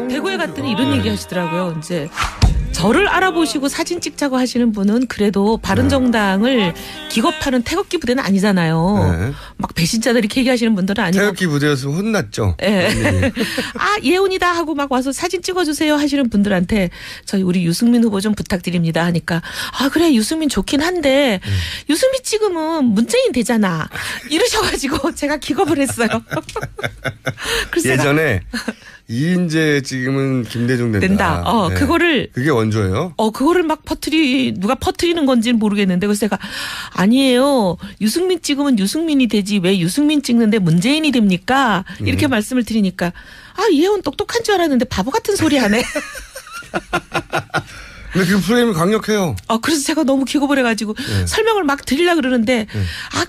대구에 갔더니 이런 얘기 하시더라고요. 이제 저를 알아보시고 사진 찍자고 하시는 분은 그래도 바른정당을 기겁하는 태극기 부대는 아니잖아요. 네. 막 배신자들 이렇게 얘기하시는 분들은 아니고. 태극기 부대였으면 혼났죠. 네. 아 예훈이다 하고 막 와서 사진 찍어주세요 하시는 분들한테 저희 우리 유승민 후보 좀 부탁드립니다 하니까 아 그래 유승민 좋긴 한데 유승민 찍으면 문재인 되잖아 이러셔가지고 제가 기겁을 했어요. 그래서 예전에 이인재 지금은 김대중 된다. 네. 그거를 그게 원조예요? 그거를 막 누가 퍼뜨리는 건지는 모르겠는데 그래서 제가 아니에요. 유승민 찍으면 유승민이 되지 왜 유승민 찍는데 문재인이 됩니까? 이렇게 말씀을 드리니까 아 이혜원 똑똑한 줄 알았는데 바보 같은 소리 하네. 근데 그 프레임이 강력해요. 그래서 제가 너무 기겁을 해가지고 네. 설명을 막 드리려고 그러는데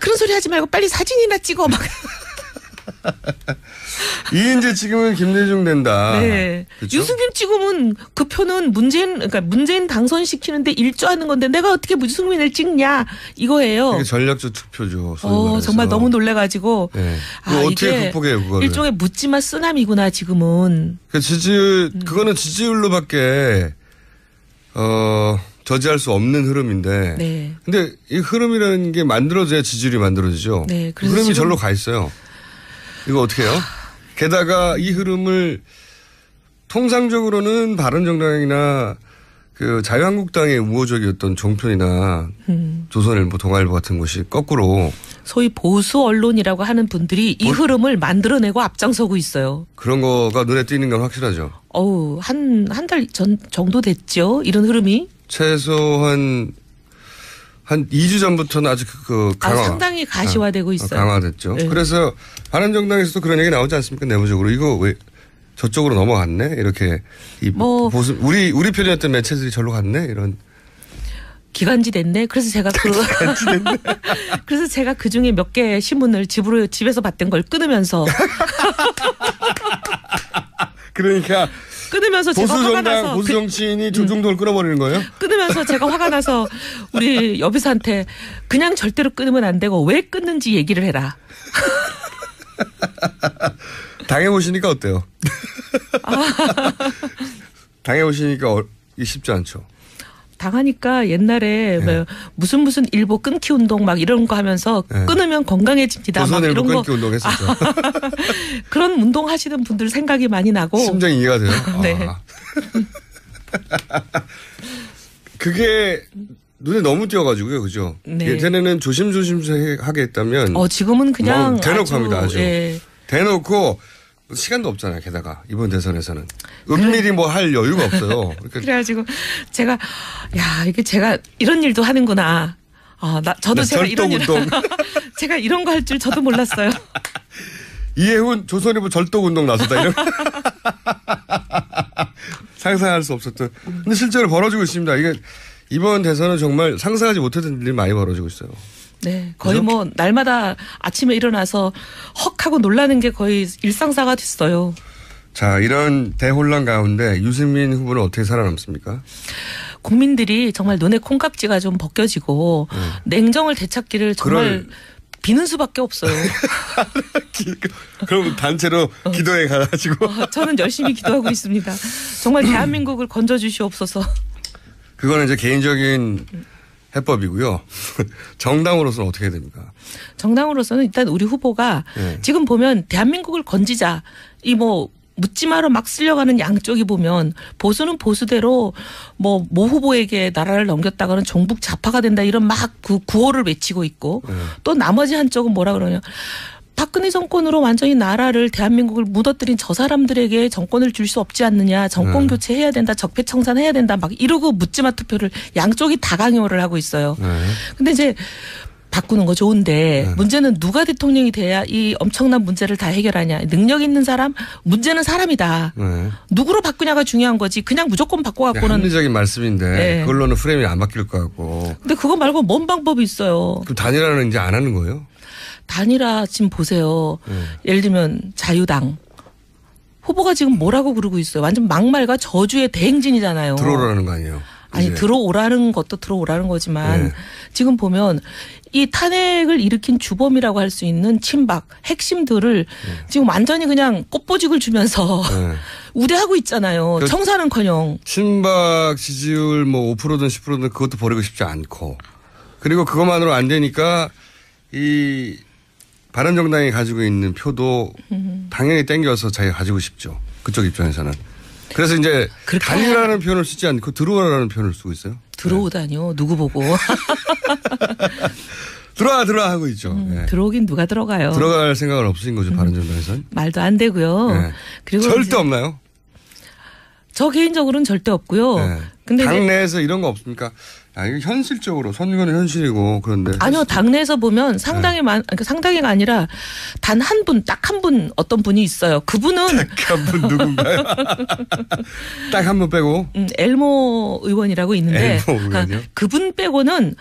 그런 소리 하지 말고 빨리 사진이나 찍어 막. 이인재 지금은 김대중 된다. 네. 그렇죠? 유승민 찍으면 그 표는 문재인 당선시키는데 일조하는 건데 내가 어떻게 유승민을 찍냐 이거예요. 이게 전략적 투표죠. 정말 너무 놀래가지고. 네. 어떻게 극복해요 그걸? 일종의 묻지마 쓰나미구나 지금은. 그거는 지지율로밖에 저지할 수 없는 흐름인데. 네. 근데 이 흐름이라는 게 만들어져야 지지율이 만들어지죠. 네. 그 흐름이 절로 가 있어요. 이거 어떻게 해요? 게다가 이 흐름을 통상적으로는 바른정당이나 그 자유한국당의 우호적이었던 종편이나 조선일보, 동아일보 같은 곳이 거꾸로 소위 보수 언론이라고 하는 분들이 이 흐름을 만들어내고 앞장서고 있어요. 그런 거가 눈에 띄는 건 확실하죠. 한 달 전 정도 됐죠. 이런 흐름이. 최소한 2주 전부터는 아주 상당히 가시화되고 있어요. 강화됐죠. 네. 그래서 바른정당에서도 그런 얘기 나오지 않습니까? 내부적으로. 이거 왜 저쪽으로 넘어갔네? 이렇게. 우리 편이었던 매체들이 절로 갔네? 이런. 기간지 됐네. 그래서 제가 그래서 제가 그 중에 몇 개 신문을 집에서 봤던 걸 끊으면서. 그러니까. 끊으면서 제가 화가 나서 보수 정치인이 조중동을 끊어버리는 거예요? 끊으면서 제가 화가 나서 우리 여비사한테 그냥 절대로 끊으면 안 되고 왜 끊는지 얘기를 해라. 당해보시니까 어때요? 당해보시니까 쉽지 않죠. 당하니까 옛날에 네. 무슨 일보 끊기 운동 막 이런 거 하면서 끊으면 건강해집니다. 조선일보 막 이런 끊기 운동 했었죠. 그런 운동 하시는 분들 생각이 많이 나고. 심정이 이해가 돼요. 네. 그게 눈에 너무 띄어가지고요. 그죠? 네. 예전에는 조심하게 했다면. 지금은 그냥. 대놓고 합니다. 아주. 예. 대놓고 시간도 없잖아요. 게다가 이번 대선에서는. 은밀히 뭐 할 여유가 없어요. 그래가지고 제가 이게 제가 이런 일도 하는구나. 저도 제가 이런 일. 제가 이런 거 할 줄 저도 몰랐어요. 이혜훈 조선일보 절도운동 나서다 이런. 상상할 수 없었던. 근데 실제로 벌어지고 있습니다. 이게 이번 대선은 정말 상상하지 못했던 일이 많이 벌어지고 있어요. 네. 거의 그죠? 날마다 아침에 일어나서 헉 하고 놀라는 게 거의 일상사가 됐어요. 자, 이런 대혼란 가운데 유승민 후보는 어떻게 살아남습니까? 국민들이 정말 눈에 콩깍지가 좀 벗겨지고 냉정을 되찾기를 정말 비는 수밖에 없어요. 그럼 단체로 기도해 가가지고. 저는 열심히 기도하고 있습니다. 정말 대한민국을 건져주시옵소서. 그거는 이제 개인적인 해법이고요. 정당으로서는 어떻게 해야 됩니까? 정당으로서는 일단 우리 후보가 지금 보면 대한민국을 건지자 묻지마로 막 쓸려가는 양쪽이 보면 보수는 보수대로 모 후보에게 나라를 넘겼다가는 종북 좌파가 된다 이런 막 그 구호를 외치고 있고 또 나머지 한쪽은 뭐라 그러냐. 박근혜 정권으로 완전히 나라를 대한민국을 무너뜨린 저 사람들에게 정권을 줄 수 없지 않느냐. 정권 교체해야 된다. 적폐청산해야 된다. 막 이러고 묻지마 투표를 양쪽이 다 강요를 하고 있어요. 근데 이제 바꾸는 거 좋은데 문제는 누가 대통령이 돼야 이 엄청난 문제를 다 해결하냐. 능력 있는 사람, 문제는 사람이다. 누구로 바꾸냐가 중요한 거지. 그냥 무조건 바꿔갖고는. 합리적인 말씀인데 그걸로는 프레임이 안 바뀔 것 같고. 근데 그거 말고 뭔 방법이 있어요. 그럼 단일화는 이제 안 하는 거예요? 단일화 지금 보세요. 예를 들면 자유당. 후보가 지금 뭐라고 그러고 있어요. 완전 막말과 저주의 대행진이잖아요. 들어오라는 거 아니에요? 아니 들어오라는 것도 들어오라는 거지만 지금 보면 이 탄핵을 일으킨 주범이라고 할 수 있는 친박 핵심들을 지금 완전히 그냥 꽃보직을 주면서 우대하고 있잖아요. 청사는커녕. 친박 지지율 뭐 5%든 10%든 그것도 버리고 싶지 않고 그리고 그것만으로 안 되니까 이 바른정당이 가지고 있는 표도 당연히 땡겨서 자기가 가지고 싶죠. 그쪽 입장에서는. 그래서 이제 단일화라는 표현을 쓰지 않고 들어오라는 표현을 쓰고 있어요. 들어오다뇨. 네. 누구 보고. 들어와 하고 있죠. 네. 들어오긴 누가 들어가요. 들어갈 생각은 없으신 거죠. 바른정당에서는. 말도 안 되고요. 네. 그리고 절대 없나요? 저 개인적으로는 절대 없고요. 네. 근데 당내에서 이런 거 없습니까? 이거 현실적으로 선거는 현실이고 그런데. 아니요. 당내에서 보면 상당히 그러니까 상당히가 아니라 단 한 분, 딱 한 분 어떤 분이 있어요. 그분은. 딱 한 분 누군가요? 딱 한 분 빼고. 엘모 의원이라고 있는데. 엘모 의원이요? 그분 빼고는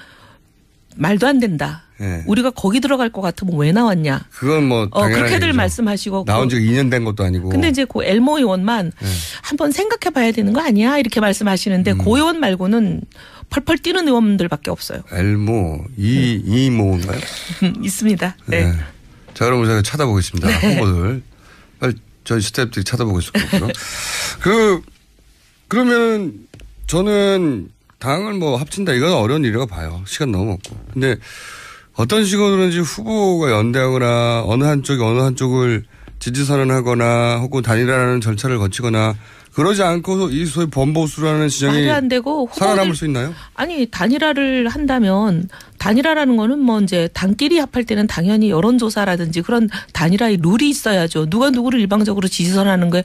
말도 안 된다. 네. 우리가 거기 들어갈 것 같으면 왜 나왔냐. 그건 뭐 당연한 그렇게들 얘기죠. 말씀하시고. 나온 지가 2년 된 것도 아니고. 근데 이제 그 엘모 의원만 한번 생각해 봐야 되는 거 아니야? 이렇게 말씀하시는데 고 의원 말고는 펄펄 뛰는 의원들밖에 없어요. 엘모, 이모인가요? 있습니다. 네. 자, 그럼 제가 찾아보겠습니다. 후보들. 빨리 저희 스태프들이 찾아보고 있을 거고요. 그러면 저는 당을 뭐 합친다 이건 어려운 일이라고 봐요. 시간 너무 없고. 근데 어떤 식으로든지 후보가 연대하거나 어느 한쪽을 지지선언하거나 혹은 단일화라는 절차를 거치거나 그러지 않고 이 소위 범보수라는 지정이 말이 안 되고 살아남을 수 있나요? 아니 단일화를 한다면 단일화라는 거는 뭐 이제 당끼리 합할 때는 당연히 여론조사라든지 그런 단일화의 룰이 있어야죠. 누가 누구를 일방적으로 지지선언하는 거에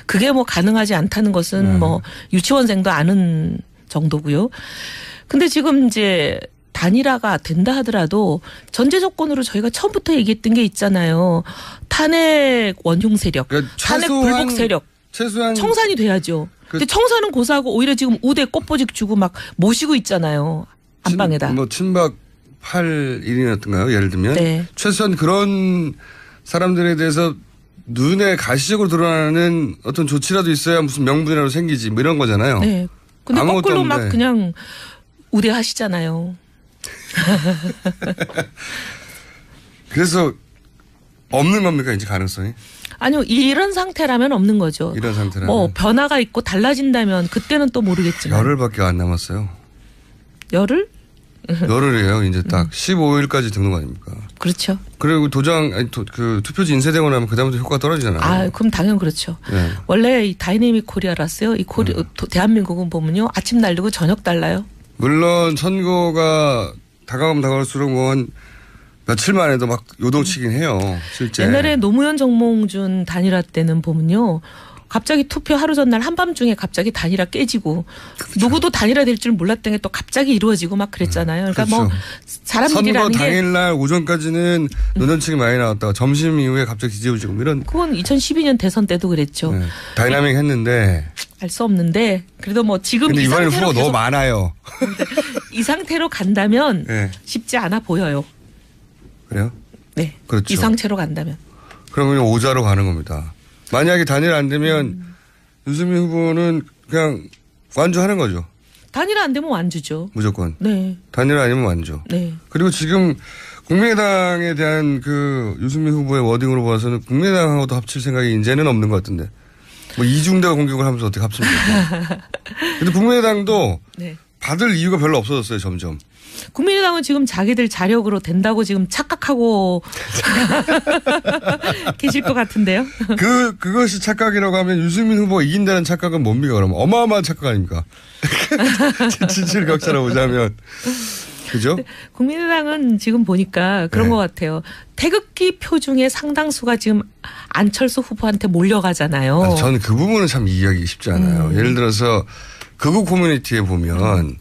그게 뭐 가능하지 않다는 것은 뭐 유치원생도 아는 정도고요. 근데 지금 이제 단일화가 된다 하더라도 전제 조건으로 저희가 처음부터 얘기했던 게 있잖아요. 탄핵 원흉 세력, 그러니까 탄핵 불복 세력. 최소한 청산이 돼야죠. 근데 청산은 고사하고 오히려 지금 우대 꽃보직 주고 막 모시고 있잖아요. 안방에다. 뭐 친박 8일이었던가요? 예를 들면. 네. 최소한 그런 사람들에 대해서 눈에 가시적으로 드러나는 어떤 조치라도 있어야 무슨 명분이라도 생기지 뭐 이런 거잖아요. 네. 근데 거꾸로 막 없는데. 그냥 우대하시잖아요. 그래서 없는 겁니까 이제 가능성이? 아니요. 이런 상태라면 없는 거죠. 이런 상태라면. 뭐 변화가 있고 달라진다면 그때는 또 모르겠지만. 열흘밖에 안 남았어요. 열흘? 열흘이에요. 이제 딱 15일까지 등록 아닙니까? 그렇죠. 그리고 그 투표지 인쇄되고 나면 그다음부터 효과가 떨어지잖아요. 아, 그럼 당연 그렇죠. 네. 원래 이 다이내믹 코리아라서요. 이 대한민국은 보면요. 아침 다르고 저녁 달라요. 물론 선거가 다가오면 다가올수록 뭐 한 며칠 만에도 막 요동치긴 해요. 실제. 옛날에 노무현 정몽준 단일화 때는 보면요. 갑자기 투표 하루 전날 한밤중에 갑자기 단일화 깨지고 그렇죠. 누구도 단일화 될 줄 몰랐던 게 또 갑자기 이루어지고 막 그랬잖아요. 그러니까 그렇죠. 뭐 사람들이라는 게. 선거 당일날 오전까지는 노년층이 많이 나왔다가 점심 이후에 갑자기 뒤집어지고 이런. 그건 2012년 대선 때도 그랬죠. 네. 다이나믹 했는데. 알 수 없는데 그래도 뭐 지금 근데 이 이번에 상태로 후보가 너무 많아요. 이 상태로 간다면 네. 쉽지 않아 보여요. 그래요? 네. 그렇죠. 이 상태로 간다면. 그러면 오자로 가는 겁니다. 만약에 단일 안 되면 유승민 후보는 그냥 완주하는 거죠. 단일화 안 되면 완주죠. 무조건. 네. 단일화 아니면 완주. 네. 그리고 지금 국민의당에 대한 그 유승민 후보의 워딩으로 봐서는 국민의당하고도 합칠 생각이 이제는 없는 것 같은데. 뭐 이중대가 공격을 하면서 어떻게 합칩니까? 근데 국민의당도 네. 받을 이유가 별로 없어졌어요, 점점. 국민의당은 지금 자기들 자력으로 된다고 지금 착각하고 계실 것 같은데요. 그것이 착각이라고 하면 유승민 후보가 이긴다는 착각은 뭡니까, 그러면? 어마어마한 착각 아닙니까? 진실 격차로 보자면. 그죠? 국민의당은 지금 보니까 그런 네. 것 같아요. 태극기 표 중에 상당수가 지금 안철수 후보한테 몰려가잖아요. 아니, 저는 그 부분은 참 이해하기 쉽지 않아요. 예를 들어서 극우 커뮤니티에 보면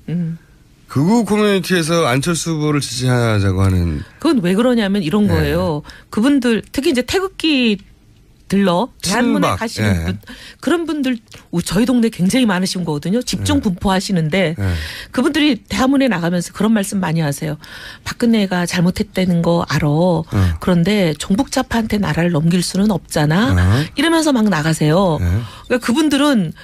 극우 커뮤니티에서 안철수 후보를 지지하자고 하는. 그건 왜 그러냐면 이런 네. 거예요. 그분들 특히 이제 태극기 들러 대한문에 가시는 분 그런 분들 저희 동네 굉장히 많으신 거거든요. 집중 분포하시는데 그분들이 대한문에 나가면서 그런 말씀 많이 하세요. 박근혜가 잘못했다는 거 알아. 그런데 종북자파한테 나라를 넘길 수는 없잖아. 이러면서 막 나가세요. 그러니까 그분들은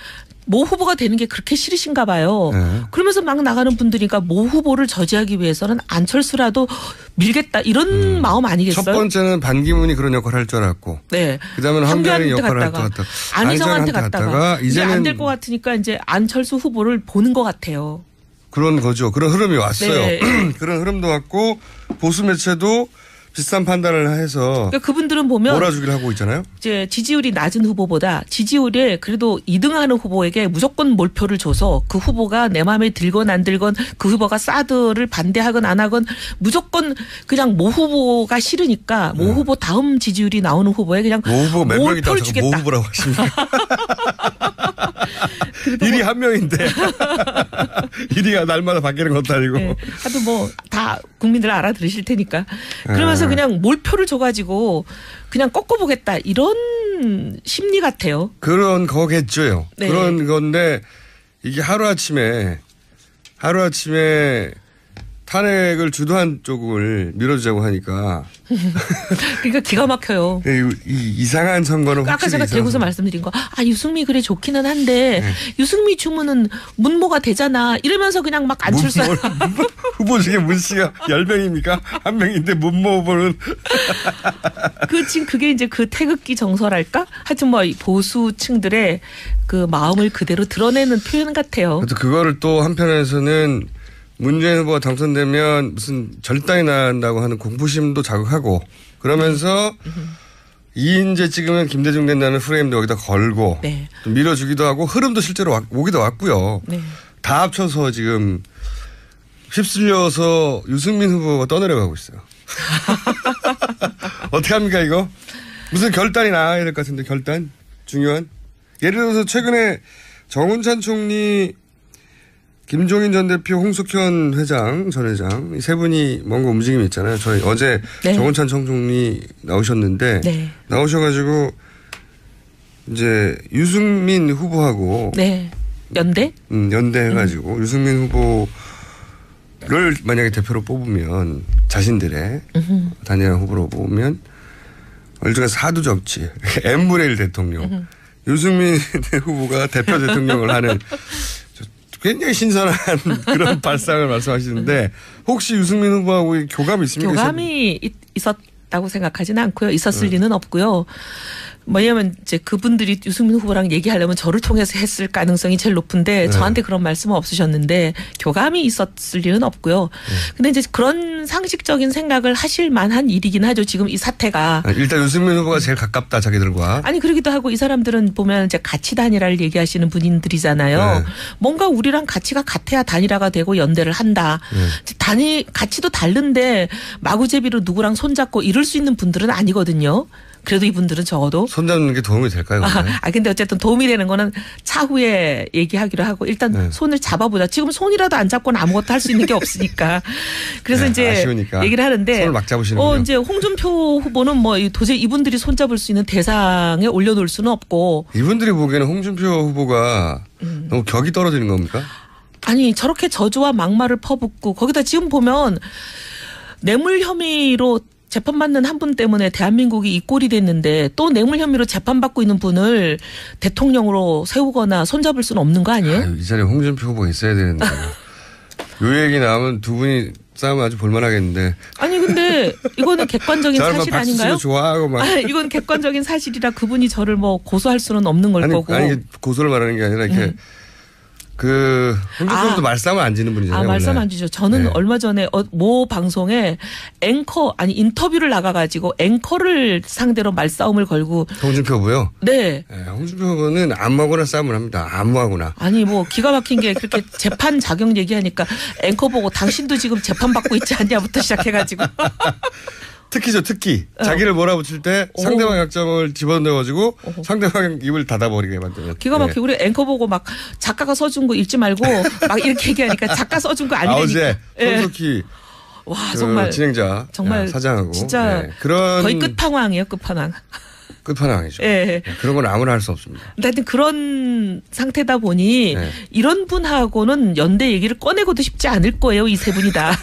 모 후보가 되는 게 그렇게 싫으신가 봐요. 네. 그러면서 막 나가는 분들이니까 모 후보를 저지하기 위해서는 안철수라도 밀겠다 이런 마음 아니겠어요? 첫 번째는 반기문이 그런 역할을 할 줄 알았고. 네. 그다음에는 황교안이 역할을 할 것 같다. 안희정한테 갔다가 이제 이제는 안 될 것 같으니까 이제 안철수 후보를 보는 것 같아요. 그런 거죠. 그런 흐름이 왔어요. 네. 그런 흐름도 왔고 보수 매체도 비슷한 판단을 해서 그러니까 그분들은 보면 몰아주기를 하고 있잖아요. 이제 지지율이 낮은 후보보다 지지율에 그래도 2등하는 후보에게 무조건 몰표를 줘서 그 후보가 내 마음에 들건 안 들건 그 후보가 사드를 반대하건 안 하건 무조건 그냥 모 후보가 싫으니까 모 후보 다음 지지율이 나오는 후보에 그냥 모 후보 몇 명 있다고 몰표를 자꾸 모 주겠다. 후보라고 하십니까? 일이 한 명인데 일이가 날마다 바뀌는 것도 아니고. 네. 하도 뭐 다 국민들 알아들으실 테니까. 그러면서 그냥 몰표를 줘가지고 그냥 꺾어보겠다 이런 심리 같아요. 그런 거겠죠. 네. 그런 건데 이게 하루아침에 탄핵을 주도한 쪽을 밀어주자고 하니까. 그러니까 기가 막혀요. 이 이상한 선거는 아까 확실히 제가 대구에서 말씀드린 거, 유승미 그래 좋기는 한데 유승미 주문은 문모가 되잖아. 이러면서 그냥 막 안철수 후보 중에 문 씨가 10명입니까? 한 명인데 문모 후보는 지금 그게 이제 그 태극기 정서랄까? 하여튼 뭐 보수층들의 그 마음을 그대로 드러내는 표현 같아요. 그거를 또 한편에서는 문재인 후보가 당선되면 무슨 절단이 난다고 하는 공포심도 자극하고 그러면서 이인재 찍으면 김대중 된다는 프레임도 여기다 걸고 네. 좀 밀어주기도 하고 흐름도 실제로 오기도 왔고요. 네. 다 합쳐서 지금 휩쓸려서 유승민 후보가 떠내려가고 있어요. 어떻게 합니까 이거? 무슨 결단이 나와야 될 것 같은데 결단? 중요한? 예를 들어서 최근에 정운찬 총리 김종인 전 대표, 홍석현 회장, 전 회장 이 세 분이 뭔가 움직임이 있잖아요. 저희 어제 네. 정운찬 총리 나오셨는데 네. 나오셔가지고 이제 유승민 후보하고 네. 연대? 연대해가지고 유승민 후보를 만약에 대표로 뽑으면 자신들의 단일한 후보로 뽑으면 일종의 사두정치 n분의 1 대통령 유승민 후보가 대표 대통령을 하는 굉장히 신선한 그런 발상을 말씀하시는데 혹시 유승민 후보하고 교감이 있습니까? 교감이 있었다고 생각하지는 않고요. 있었을 리는 없고요. 뭐냐면 이제 그분들이 유승민 후보랑 얘기하려면 저를 통해서 했을 가능성이 제일 높은데 저한테 그런 말씀은 없으셨는데 교감이 있었을 리는 없고요. 근데 이제 그런 상식적인 생각을 하실 만한 일이긴 하죠. 지금 이 사태가. 일단 유승민 후보가 제일 가깝다 자기들과. 아니 그러기도 하고 이 사람들은 보면 이제 가치 단일화를 얘기하시는 분들이잖아요. 네. 뭔가 우리랑 가치가 같아야 단일화가 되고 연대를 한다. 가치도 다른데 마구제비로 누구랑 손잡고 이럴 수 있는 분들은 아니거든요. 그래도 이분들은 적어도 손잡는 게 도움이 될까요? 근데 어쨌든 도움이 되는 거는 차후에 얘기하기로 하고 일단 손을 잡아보자. 지금 손이라도 안 잡고는 아무것도 할 수 있는 게 없으니까. 그래서 이제 아쉬우니까. 얘기를 하는데 손을 막 잡으시는군요. 이제 홍준표 후보는 뭐 도저히 이분들이 손잡을 수 있는 대상에 올려놓을 수는 없고. 이분들이 보기에는 홍준표 후보가 너무 격이 떨어지는 겁니까? 아니 저렇게 저주와 막말을 퍼붓고 거기다 지금 보면 뇌물 혐의로 재판받는 한 분 때문에 대한민국이 이 꼴이 됐는데 또 뇌물 혐의로 재판받고 있는 분을 대통령으로 세우거나 손잡을 수는 없는 거 아니에요? 이 자리에 홍준표 후보가 있어야 되는데. 요 얘기 나오면 두 분이 싸우면 아주 볼만하겠는데. 아니 근데 이거는 객관적인 사실 아닌가요? 좋아하고 막. 이건 객관적인 사실이라 그분이 저를 뭐 고소할 수는 없는 걸 거고. 아니 고소를 말하는 게 아니라 이렇게 홍준표 후보도 말싸움 안 지는 분이잖아요. 말싸움 안 지죠. 저는 얼마 전에 모 방송에 인터뷰를 나가가지고 앵커를 상대로 말싸움을 걸고. 홍준표 후보요? 네. 홍준표 후보는 아무하고나 싸움을 합니다. 아무하고나. 아니 뭐 기가 막힌 게 그렇게 재판 자격 얘기하니까 앵커 보고 당신도 지금 재판받고 있지 않냐부터 시작해가지고. 특기죠, 특기. 자기를 몰아붙일 때 상대방 약점을 집어넣어가지고 상대방 입을 닫아버리게 만드는. 기가 막히고 우리 앵커 보고 막 작가가 써준 거 읽지 말고 막 이렇게 얘기하니까 작가 써준 거 아니라니까. 어제 손석희 와 정말 진행자 정말 사장하고 진짜 그런 거의 끝판왕이에요, 끝판왕. 끝판왕이죠. 네. 그런 건 아무나 할 수 없습니다. 하여튼 그런 상태다 보니 이런 분하고는 연대 얘기를 꺼내고도 싶지 않을 거예요, 이 세 분이 다.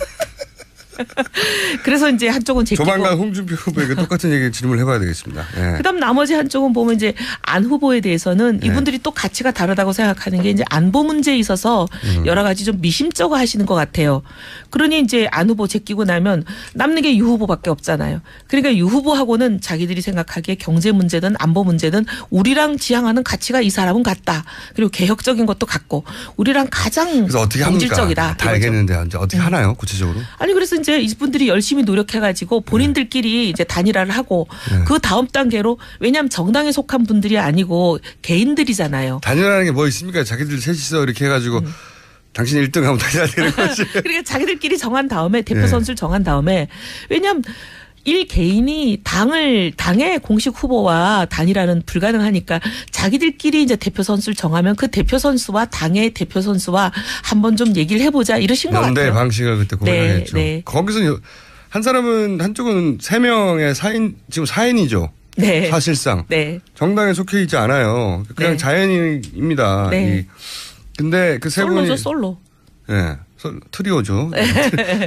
그래서 이제 한쪽은 제끼고. 조만간 홍준표 후보에게 똑같은 얘기 질문을 해봐야 되겠습니다. 예. 그다음 나머지 한쪽은 보면 이제 안 후보에 대해서는 이분들이 또 가치가 다르다고 생각하는 게 이제 안보 문제에 있어서 여러 가지 좀 미심쩍어 하시는 것 같아요. 그러니 이제 안 후보 제끼고 나면 남는 게 유 후보밖에 없잖아요. 그러니까 유 후보하고는 자기들이 생각하기에 경제 문제든 안보 문제든 우리랑 지향하는 가치가 이 사람은 같다. 그리고 개혁적인 것도 같고 우리랑 가장 그래서 어떻게 본질적이다. 합니까? 다 알겠는데 이제 어떻게 하나요? 구체적으로? 아니 그래서 이제 이분들이 열심히 노력해가지고 본인들끼리 이제 단일화를 하고 그 다음 단계로 왜냐하면 정당에 속한 분들이 아니고 개인들이잖아요. 단일화라는 게 뭐 있습니까? 자기들 셋이서 이렇게 해가지고 당신 1등 하면 단일화 되는 거지. 그러니까 자기들끼리 정한 다음에 대표 선수를 정한 다음에 왜냐하면 일 개인이 당의 공식 후보와 단일화는 불가능하니까 자기들끼리 이제 대표 선수를 정하면 그 대표 선수와 당의 대표 선수와 한번 좀 얘기를 해보자 이러신 것 같아요. 연대 방식을 그때 고민하겠죠. 네. 거기서 한쪽은 3명의 지금 4인이죠. 네. 사실상. 네. 정당에 속해 있지 않아요. 그냥 네. 자연인입니다. 네. 근데 그 세 분이. 솔로죠, 솔로. 네. 트리오죠.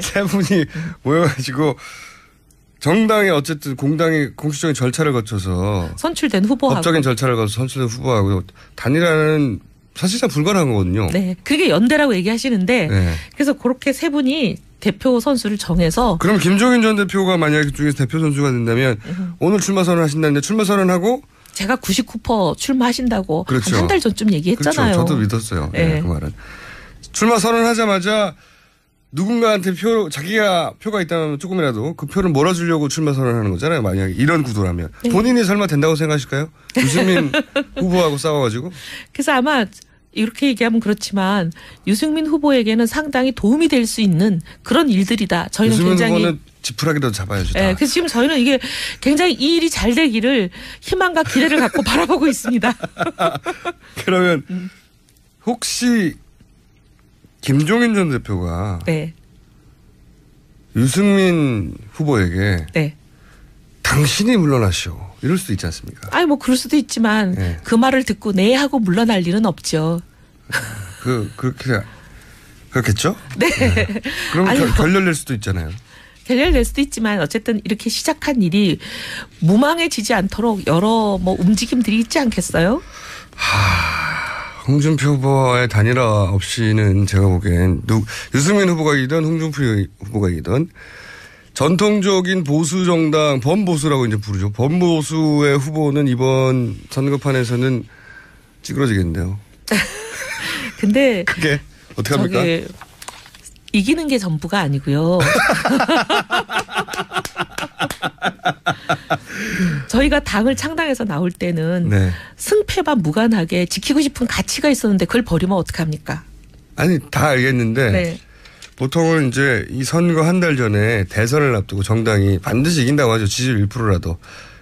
세 분이 모여가지고 정당이 어쨌든 공당이 공식적인 절차를 거쳐서 선출된 후보하고 법적인 절차를 거쳐서 선출된 후보하고 단일화는 사실상 불가능한 거거든요. 네. 그게 연대라고 얘기하시는데 네. 그래서 그렇게 세 분이 대표 선수를 정해서 그럼 김종인 전 대표가 만약에 그중에서 대표 선수가 된다면 오늘 출마 선언하신다는데 출마 선언하고 제가 99% 출마하신다고 그렇죠. 한 달 전쯤 얘기했잖아요. 그렇죠. 저도 믿었어요. 네. 네, 그 말은. 출마 선언하자마자 누군가한테 자기가 표가 있다면 조금이라도 그 표를 몰아주려고 출마 선언하는 거잖아요. 만약에 이런 구도라면. 네. 본인이 설마 된다고 생각하실까요? 유승민 후보하고 싸워가지고. 그래서 아마 이렇게 얘기하면 그렇지만 유승민 후보에게는 상당히 도움이 될 수 있는 그런 일들이다. 저희는 유승민 굉장히 후보는 지푸라기라도 잡아야죠. 네, 그래서 지금 저희는 이게 굉장히 이 일이 잘 되기를 희망과 기대를 갖고 바라보고 있습니다. 그러면 혹시 김종인 전 대표가 네. 유승민 후보에게 네. 당신이 물러나시오. 이럴 수도 있지 않습니까? 아니 뭐 그럴 수도 있지만 네. 그 말을 듣고 네 하고 물러날 일은 없죠. 그렇겠죠? 네. 그럼 아니, 결렬될 수도 있잖아요. 결렬될 수도 있지만 어쨌든 이렇게 시작한 일이 무망해지지 않도록 여러 뭐 움직임들이 있지 않겠어요? 홍준표 후보의 단일화 없이는 제가 보기엔 유승민 후보가 이든 홍준표 후보가 이든 전통적인 보수 정당 범보수라고 이제 부르죠. 범보수의 후보는 이번 선거판에서는 찌그러지겠는데요. 근데 그게 어떻게 합니까? 이기는 게 전부가 아니고요. 저희가 당을 창당해서 나올 때는 네. 승패와 무관하게 지키고 싶은 가치가 있었는데 그걸 버리면 어떡합니까? 아니 다 알겠는데 네. 보통은 이제 이 선거 한 달 전에 대선을 앞두고 정당이 반드시 이긴다고 하죠. 지지율 1%라도.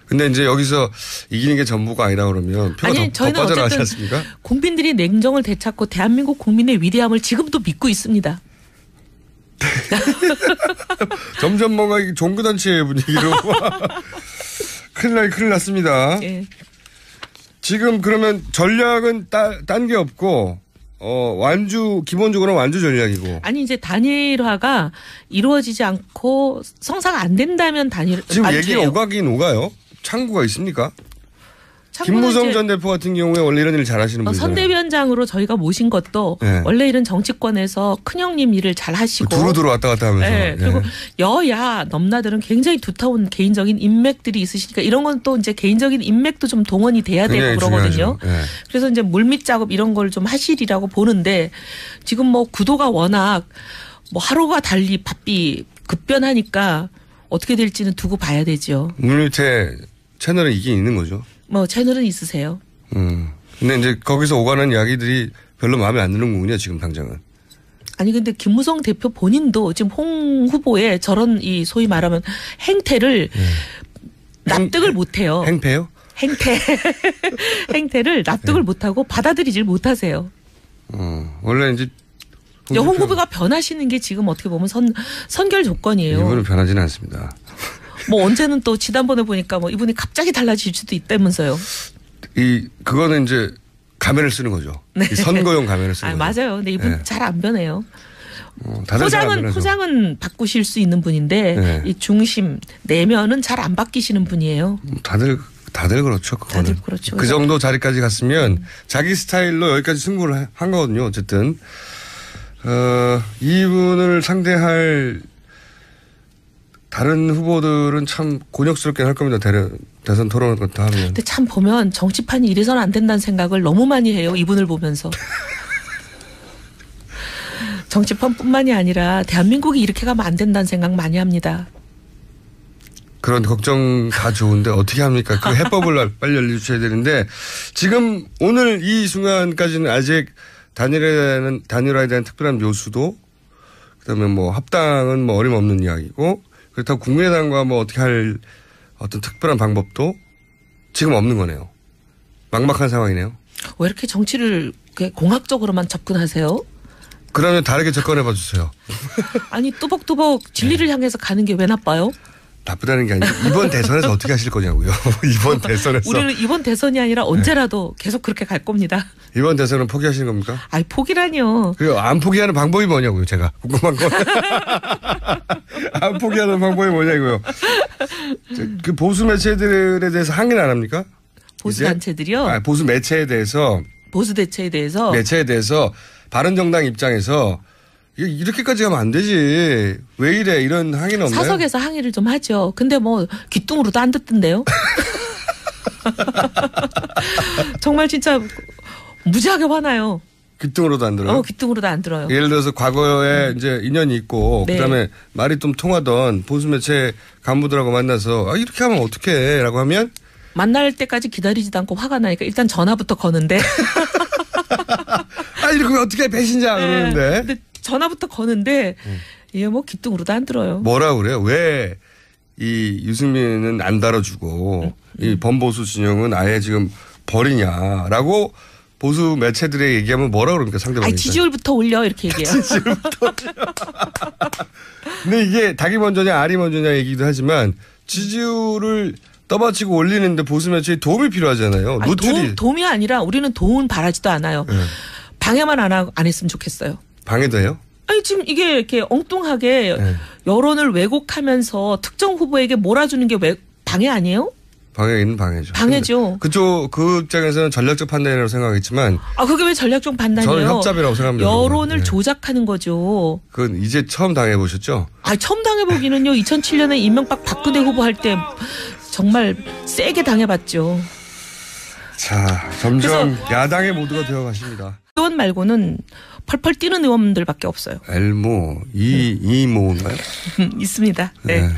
근데 이제 여기서 이기는 게 전부가 아니라 그러면 표가 더 빠져나가지 않습니까? 국민들이 냉정을 되찾고 대한민국 국민의 위대함을 지금도 믿고 있습니다. 점점 뭔가 종교단체의 분위기로 큰일 났습니다. 예. 지금 그러면 전략은 딴 게 없고 기본적으로 완주 전략이고. 아니 이제 단일화가 이루어지지 않고 성사가 안 된다면 지금 완주예요. 얘기가 오가긴 오가요? 창구가 있습니까? 김무성 전 대표 같은 경우에 원래 이런 일을 잘하시는 분이잖아요. 선대위원장으로 저희가 모신 것도 네. 원래 이런 정치권에서 큰형님 일을 잘 하시고 두루두루 왔다 갔다 하면서. 네. 그리고 네. 여야 넘나들은 굉장히 두터운 개인적인 인맥들이 있으시니까 이런 건 또 이제 개인적인 인맥도 좀 동원이 돼야 되고 그러거든요. 네. 그래서 이제 물밑 작업 이런 걸 좀 하시리라고 보는데 지금 뭐 구도가 워낙 뭐 하루가 달리 바삐 급변하니까 어떻게 될지는 두고 봐야 되죠. 물밑에 채널은 이게 있는 거죠. 뭐 채널은 있으세요? 근데 이제 거기서 오가는 이야기들이 별로 마음에 안 드는 거군요, 지금 당장은. 아니 근데 김무성 대표 본인도 지금 홍 후보의 저런 이 소위 말하면 행태를 납득을 못해요. 행패요? 행태를 납득을 못하고 받아들이질 못하세요. 원래 이제 홍 후보가 변하시는 게 지금 어떻게 보면 선결 조건이에요. 이분은 변하지는 않습니다. 뭐 언제는 또 지난번에 보니까 뭐 이분이 갑자기 달라질 수도 있다면서요. 그거는 이제 가면을 쓰는 거죠. 네. 이 선거용 가면을 쓰는 거죠. 맞아요. 근데 이분 네. 잘 안 변해요. 포장은 바꾸실 수 있는 분인데 네. 이 중심 내면은 잘 안 바뀌시는 분이에요. 다들 그렇죠. 그거는. 다들 그렇죠. 그 정도 자리까지 갔으면 자기 스타일로 여기까지 승부를 한 거거든요. 어쨌든 이분을 상대할 다른 후보들은 참 곤욕스럽게 할 겁니다. 대선 토론을 그렇다 하면. 근데 참 보면 정치판이 이래서는 안 된다는 생각을 너무 많이 해요. 이분을 보면서. 정치판뿐만이 아니라 대한민국이 이렇게 가면 안 된다는 생각 많이 합니다. 그런 걱정 다 좋은데 어떻게 합니까? 그 해법을 빨리 알려주셔야 되는데 지금 오늘 이 순간까지는 아직 단일화에 대한 특별한 묘수도 그다음에 뭐 합당은 뭐 어림없는 이야기고 그렇다고 국민의당과 뭐 어떻게 할 어떤 특별한 방법도 지금 없는 거네요. 막막한 상황이네요. 왜 이렇게 정치를 공학적으로만 접근하세요? 그러면 다르게 접근해 봐 주세요. 아니 뚜벅뚜벅 진리를 향해서 가는 게 왜 나빠요? 나쁘다는 게 아니고 이번 대선에서 어떻게 하실 거냐고요. 이번 대선에서. 우리는 이번 대선이 아니라 언제라도 계속 그렇게 갈 겁니다. 이번 대선은 포기하시는 겁니까? 아니 포기라뇨. 그리고 안 포기하는 방법이 뭐냐고요. 제가 궁금한 건. 안 포기하는 방법이 뭐냐고요. 그 보수 매체들에 대해서 항의는 안 합니까? 보수 단체들이요? 보수 매체에 대해서. 보수 대체에 대해서. 매체에 대해서 바른정당 입장에서 이렇게까지 하면 안 되지. 왜 이래 이런 항의는 없나요? 사석에서 항의를 좀 하죠. 근데 뭐 귀뚱으로도 안 듣던데요. 정말 진짜 무지하게 화나요. 귀뚱으로도 안 들어요? 귀뚱으로도 안 들어요. 예를 들어서 과거에 이제 인연이 있고 네. 그다음에 말이 좀 통하던 보수 매체 간부들하고 만나서 이렇게 하면 어떡해 라고 하면 만날 때까지 기다리지도 않고 화가 나니까 일단 전화부터 거는데 이렇게 어떻게 배신자 그러는데. 네. 근데 전화부터 거는데 이게 뭐 귀뚱으로도 안 들어요. 뭐라 그래요? 왜 이 유승민은 안 다뤄주고 이 범보수 진영은 아예 지금 버리냐라고 보수 매체들의 얘기하면 뭐라 그럽니까 상대방이? 지지율부터 올려 이렇게 얘기해요. 지지율부터 올려. 근데 이게 닭이 먼저냐 알이 먼저냐 얘기도 하지만 지지율을 떠받치고 올리는데 보수 매체에 도움이 필요하잖아요. 노출이. 도움이 아니라 우리는 도움은 바라지도 않아요. 방해만 안 했으면 좋겠어요. 방해도 해요? 아니 지금 이게 이렇게 엉뚱하게 여론을 왜곡하면서 특정 후보에게 몰아주는 게 왜 방해 아니에요? 방해는 방해죠. 방해죠. 그 입장에서는 전략적 판단이라고 생각했지만. 그게 왜 전략적 판단이에요? 저는 협잡이라고 생각합니다. 여론을 조작하는 거죠. 그건 이제 처음 당해보셨죠? 처음 당해보기는요. 2007년에 이명박 박근혜 후보 할 때 정말 세게 당해봤죠. 자, 점점 야당의 모두가 되어가십니다. 의원 말고는 펄펄 뛰는 의원들밖에 없어요. 엘모, 이모인가요? 있습니다. 네.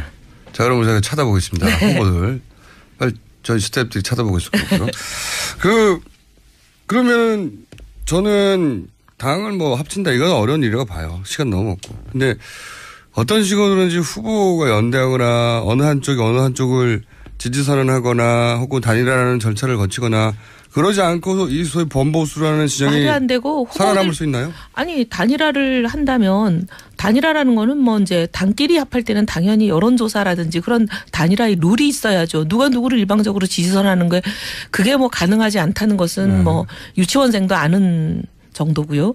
자, 그럼 제가 찾아보겠습니다. 후보들. 빨리 저희 스태프들이 찾아보고 있을 거고요. 그러면 저는 당을 뭐 합친다 이건 어려운 일이라고 봐요. 시간 너무 없고. 근데 어떤 식으로든지 후보가 연대하거나 어느 한쪽을 지지선언하거나 혹은 단일화라는 절차를 거치거나 그러지 않고 이 소위 범보수라는 지정이 말이 안 되고 살아남을 수 있나요? 아니 단일화를 한다면 단일화라는 거는 뭐 이제 당끼리 합할 때는 당연히 여론조사라든지 그런 단일화의 룰이 있어야죠. 누가 누구를 일방적으로 지지선언하는 게 그게 뭐 가능하지 않다는 것은 뭐 유치원생도 아는 정도고요.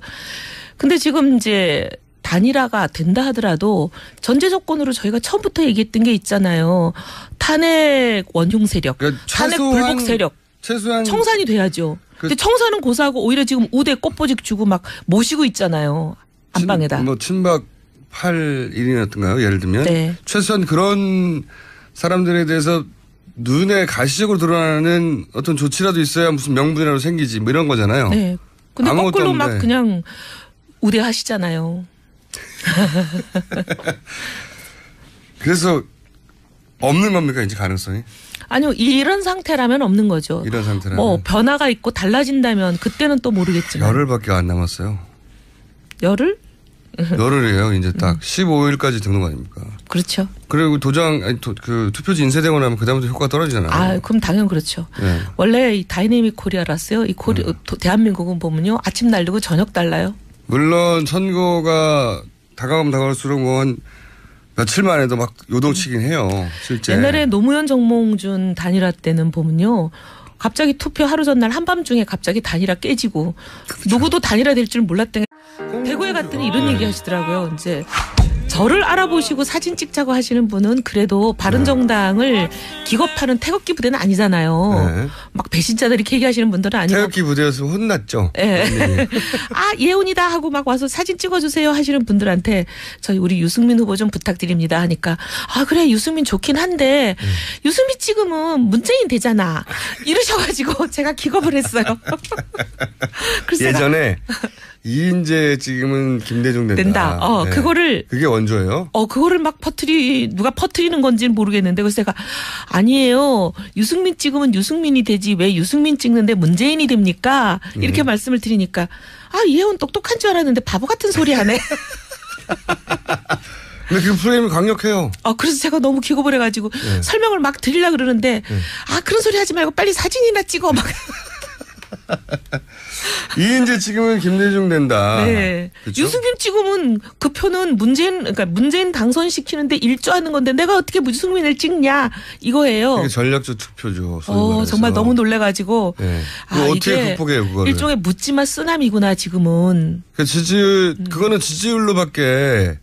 근데 지금 이제 단일화가 된다 하더라도 전제 조건으로 저희가 처음부터 얘기했던 게 있잖아요. 탄핵 원흉 세력, 그러니까 탄핵 불복 세력. 최소한 청산이 돼야죠. 근데 청산은 고사하고 오히려 지금 우대 꽃보직 주고 막 모시고 있잖아요. 안방에다. 친박 8일이었던가요? 예를 들면. 네. 최소한 그런 사람들에 대해서 눈에 가시적으로 드러나는 어떤 조치라도 있어야 무슨 명분이라도 생기지 뭐 이런 거잖아요. 네. 근데 거꾸로 막 그냥 우대하시잖아요. 그래서 없는 겁니까 이제 가능성이? 아니요. 이런 상태라면 없는 거죠. 이런 상태라면. 뭐 변화가 있고 달라진다면 그때는 또 모르겠지만. 열흘밖에 안 남았어요. 열흘? 열흘이에요. 이제 딱 15일까지 등록 아닙니까? 그렇죠. 그리고 투표지 인쇄되고 나면 그다음부터 효과가 떨어지잖아요. 그럼 당연 그렇죠. 네. 원래 이 다이내믹 코리아라서요. 이 대한민국은 보면요. 아침 다르고 저녁 달라요. 물론 선거가 다가가면 다가갈수록 뭐 한 며칠 만에도 막 요동치긴 해요. 실제. 옛날에 노무현 정몽준 단일화 때는 보면요. 갑자기 투표 하루 전날 한밤중에 갑자기 단일화 깨지고 그렇죠. 누구도 단일화 될 줄 몰랐던 대구에 갔더니 이런 얘기 하시더라고요. 이제 저를 알아보시고 사진 찍자고 하시는 분은 그래도 바른정당을 기겁하는 태극기 부대는 아니잖아요. 네. 막 배신자들 이렇게 얘기하시는 분들은 아니고. 태극기 부대에서 혼났죠. 네. 아 예훈이다 하고 막 와서 사진 찍어주세요 하시는 분들한테 저희 우리 유승민 후보 좀 부탁드립니다 하니까 아 그래 유승민 좋긴 한데 유승민 찍으면 문재인 되잖아 이러셔가지고 제가 기겁을 했어요. 그래서 예전에 이인재 지금은 김대중 된다. 네. 그거를 그게 원조예요? 그거를 막 누가 퍼뜨리는 건지는 모르겠는데 그래서 제가 아니에요. 유승민 찍으면 유승민이 되지 왜 유승민 찍는데 문재인이 됩니까? 이렇게 말씀을 드리니까 아 예원 똑똑한 줄 알았는데 바보 같은 소리 하네. 근데 그 프레임이 강력해요. 그래서 제가 너무 기겁을 해가지고 설명을 막 드리려고 그러는데 아 그런 소리 하지 말고 빨리 사진이나 찍어 막. 이인재 지금은 김대중 된다. 네. 그렇죠? 유승민 찍으면 그 표는 문재인 당선시키는데 일조하는 건데 내가 어떻게 유승민을 찍냐 이거예요. 이게 전략적 투표죠. 정말 너무 놀래가지고. 네. 어떻게 극복해요 그거를? 일종의 묻지마 쓰나미구나 지금은. 그거는 지지율로밖에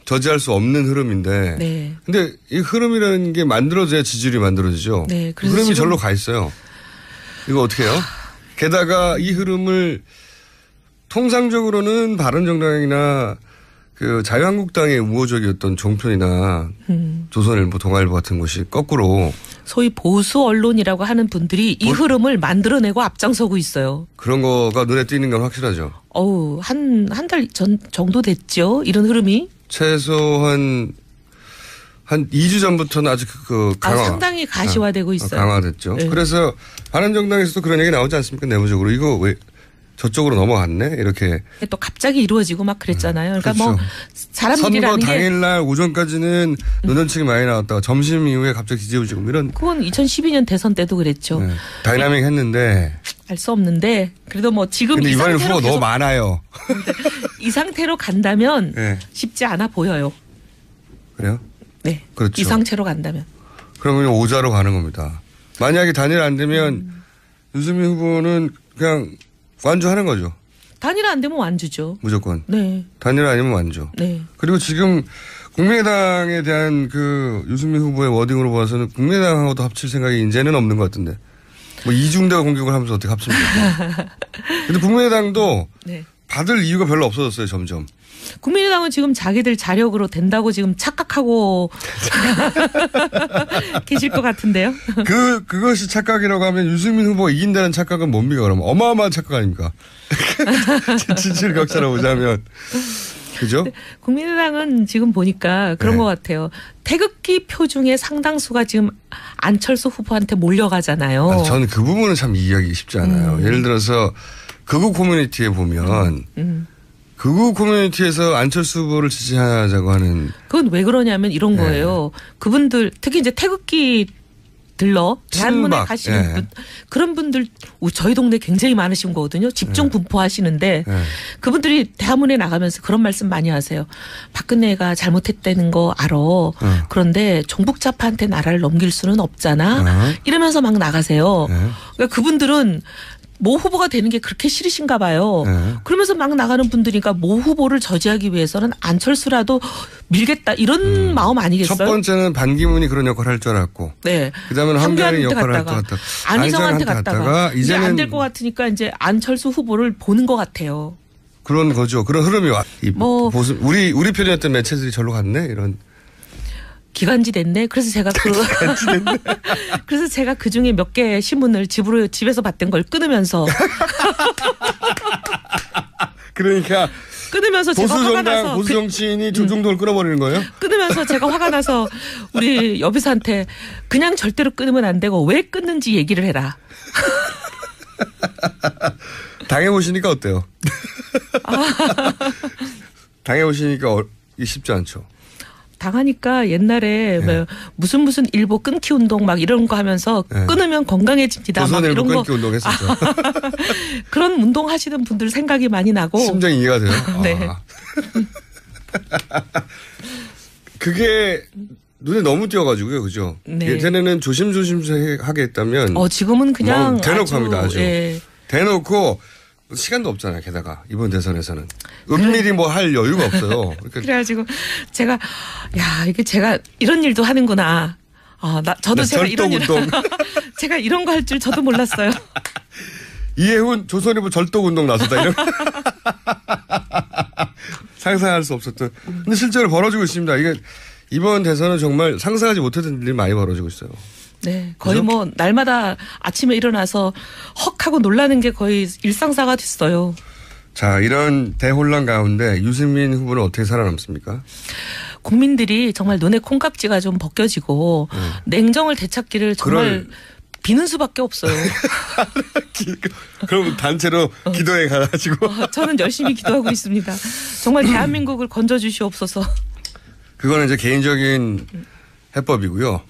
저지할 수 없는 흐름인데. 네. 근데 이 흐름이라는 게 만들어져야 지지율이 만들어지죠. 네. 그 흐름이 절로 가 있어요. 이거 어떻게 해요? 게다가 이 흐름을 통상적으로는 바른정당이나 그 자유한국당의 우호적이었던 종편이나 조선일보, 동아일보 같은 곳이 거꾸로 소위 보수 언론이라고 하는 분들이 이 흐름을 만들어내고 앞장서고 있어요. 그런 거가 눈에 띄는 건 확실하죠. 한 달 전 정도 됐죠. 이런 흐름이. 최소한 2주 전부터는 아주 상당히 가시화되고 있어요. 강화됐죠. 네. 그래서 바른정당에서도 그런 얘기 나오지 않습니까? 내부적으로. 이거 왜 저쪽으로 넘어갔네? 이렇게. 또 갑자기 이루어지고 막 그랬잖아요. 그러니까 그렇죠. 사람들이라는 선거 당일날 오전까지는 논현층이 많이 나왔다가 점심 이후에 갑자기 지지율 이런. 그건 2012년 대선 때도 그랬죠. 네. 다이나믹 했는데. 알 수 없는데 그래도 지금 근데 이번에 후보가 너무 많아요. 이 상태로 간다면 네. 쉽지 않아 보여요. 그래요? 네. 그렇죠. 이 상태로 간다면. 그러면 오자로 가는 겁니다. 만약에 단일 안 되면 유승민 후보는 그냥 완주하는 거죠. 단일 안 되면 완주죠. 무조건. 네. 단일 아니면 완주. 네. 그리고 지금 국민의당에 대한 그 유승민 후보의 워딩으로 봐서는 국민의당하고도 합칠 생각이 이제는 없는 것 같은데. 이중대가 공격을 하면서 어떻게 합칩니까? 근데 국민의당도 네. 받을 이유가 별로 없어졌어요, 점점. 국민의당은 지금 자기들 자력으로 된다고 지금 착각하고 계실 것 같은데요. 그것이 착각이라고 하면 유승민 후보가 이긴다는 착각은 뭡니까, 그러면? 어마어마한 착각 아닙니까? 지지율 격차로 보자면. 그죠? 국민의당은 지금 보니까 그런 것 같아요. 태극기 표 중에 상당수가 지금 안철수 후보한테 몰려가잖아요. 저는 그 부분은 참 이해하기 쉽지 않아요. 예를 들어서 극우 커뮤니티에 보면 극우 커뮤니티에서 안철수 후보를 지지하자고 하는. 그건 왜 그러냐면 이런 거예요. 그분들 특히 이제 태극기 들러 대한문에 가시는 분 그런 분들 저희 동네 굉장히 많으신 거거든요. 집중 분포하시는데 그분들이 대한문에 나가면서 그런 말씀 많이 하세요. 박근혜가 잘못했다는 거 알아. 그런데 종북자파한테 나라를 넘길 수는 없잖아. 이러면서 막 나가세요. 그러니까 그분들은 모 후보가 되는 게 그렇게 싫으신가 봐요. 그러면서 막 나가는 분들이니까 모 후보를 저지하기 위해서는 안철수라도 밀겠다 이런 마음 아니겠어요? 첫 번째는 반기문이 그런 역할을 할 줄 알았고, 네. 그다음에는 한가인이 역할을 할 것 같다. 안희정한테 갔다가 이제 안 될 것 같으니까 이제 안철수 후보를 보는 것 같아요. 그런 거죠. 그런 흐름이 와. 우리 편이었던 매체들이 절로 갔네 이런. 기간지 됐네. 그래서 제가 그래서 제가 그 중에 몇 개 신문을 집에서 봤던 걸 끊으면서 그러니까 끊으면서 제가 화가 나서 보수 정치인이 조중동을 끊어버리는 거예요? 끊으면서 제가 화가 나서 우리 여비사한테 그냥 절대로 끊으면 안 되고 왜 끊는지 얘기를 해라. 당해보시니까 어때요? 당해보시니까 쉽지 않죠. 당하니까 옛날에 무슨 일보 끊기 운동 막 이런 거 하면서 끊으면 건강해집니다. 막 이런 거 끊기 운동 했었죠. 그런 운동 하시는 분들 생각이 많이 나고. 심정이 이해가 돼요. 네. 그게 눈에 너무 띄어가지고요, 그죠? 네. 예전에는 조심조심하게 했다면. 지금은 그냥 대놓고 합니다, 아주. 대놓고 시간도 없잖아요. 게다가 이번 대선에서는 은밀히 뭐 할 여유가 없어요. 그러니까 그래가지고 제가 야 이게 제가 이런 일도 하는구나. 저도 제가 이런 일 제가 이런 거 할 줄 저도 몰랐어요. 이해훈 조선일보 절도운동 나섰다 이런 상상할 수 없었던. 근데 실제로 벌어지고 있습니다. 이게 이번 대선은 정말 상상하지 못했던 일이 많이 벌어지고 있어요. 네, 거의 그죠? 뭐 날마다 아침에 일어나서 헉 하고 놀라는 게 거의 일상사가 됐어요. 자, 이런 대혼란 가운데 유승민 후보는 어떻게 살아남습니까? 국민들이 정말 눈에 콩깍지가 좀 벗겨지고 냉정을 되찾기를 정말 비는 수밖에 없어요. 그럼 단체로 기도해 가가지고. 저는 열심히 기도하고 있습니다. 정말 대한민국을 건져주시옵소서. 그거는 이제 개인적인 해법이고요.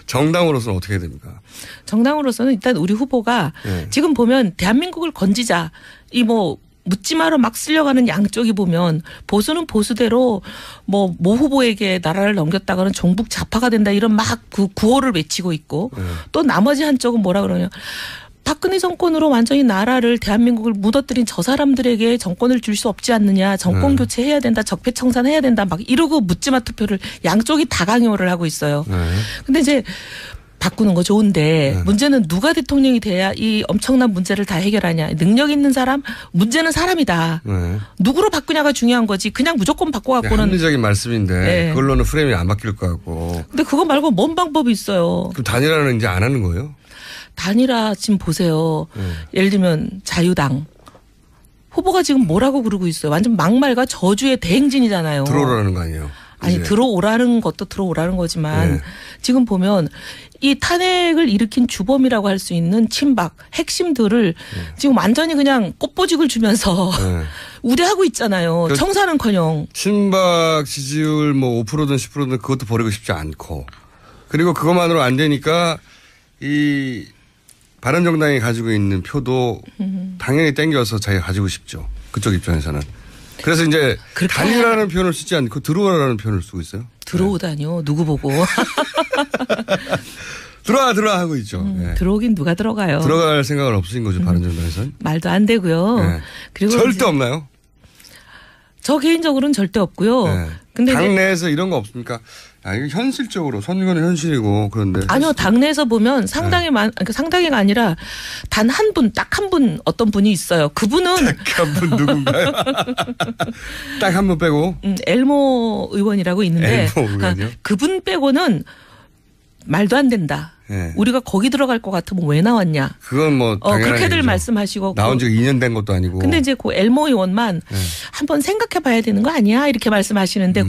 정당으로서는 어떻게 해야 됩니까? 정당으로서는 일단 우리 후보가 네. 지금 보면 대한민국을 건지자 이 뭐 묻지 마로 막 쓸려가는 양쪽이 보면 보수는 보수대로 뭐 모 후보에게 나라를 넘겼다가는 종북 좌파가 된다 이런 막 그 구호를 외치고 있고 또 나머지 한쪽은 뭐라 그러냐. 박근혜 정권으로 완전히 나라를 대한민국을 무너뜨린 저 사람들에게 정권을 줄 수 없지 않느냐. 정권 교체해야 된다. 적폐청산해야 된다. 막 이러고 묻지마 투표를 양쪽이 다 강요를 하고 있어요. 근데 이제 바꾸는 거 좋은데 문제는 누가 대통령이 돼야 이 엄청난 문제를 다 해결하냐. 능력 있는 사람, 문제는 사람이다. 누구로 바꾸냐가 중요한 거지. 그냥 무조건 바꿔갖고는. 합리적인 말씀인데 네. 그걸로는 프레임이 안 바뀔 것 같고. 근데 그거 말고 뭔 방법이 있어요. 그럼 단일화는 이제 안 하는 거예요? 단일화 지금 보세요. 예를 들면 자유당. 후보가 지금 뭐라고 그러고 있어요. 완전 막말과 저주의 대행진이잖아요. 들어오라는 거 아니에요? 아니 이제. 들어오라는 것도 들어오라는 거지만 네. 지금 보면 이 탄핵을 일으킨 주범이라고 할 수 있는 친박 핵심들을 지금 완전히 그냥 꽃보직을 주면서 우대하고 있잖아요. 그 청산은커녕. 친박 지지율 뭐 5%든 10%든 그것도 버리고 싶지 않고. 그리고 그것만으로 안 되니까 이 바른정당이 가지고 있는 표도 당연히 땡겨서 자기가 가지고 싶죠. 그쪽 입장에서는. 그래서 이제 단일화라는 표현을 쓰지 않고 들어오라는 표현을 쓰고 있어요. 들어오다뇨. 누구 보고. 들어와 하고 있죠. 네. 들어오긴 누가 들어가요. 들어갈 생각은 없으신 거죠. 바른정당에서는. 말도 안 되고요. 네. 그리고 절대 없나요? 저 개인적으로는 절대 없고요. 네. 근데 당내에서 이런 거 없습니까? 아, 이거 현실적으로 선거는 현실이고 그런데. 아니요, 당내에서 보면 상당히 그러니까 상당히가 아니라 단 한 분, 딱 한 분 어떤 분이 있어요. 그분은 딱 한 분 누군가요? 딱 한 분 빼고. 엘모 의원이라고 있는데 엘모 의원이요? 그분 빼고는 말도 안 된다. 네. 우리가 거기 들어갈 것 같으면 왜 나왔냐. 그건 뭐 당연한 그렇게들 얘기죠. 말씀하시고. 나온 지가 2년 된 것도 아니고. 근데 이제 그 엘모 의원만 한번 생각해 봐야 되는 거 아니야? 이렇게 말씀하시는데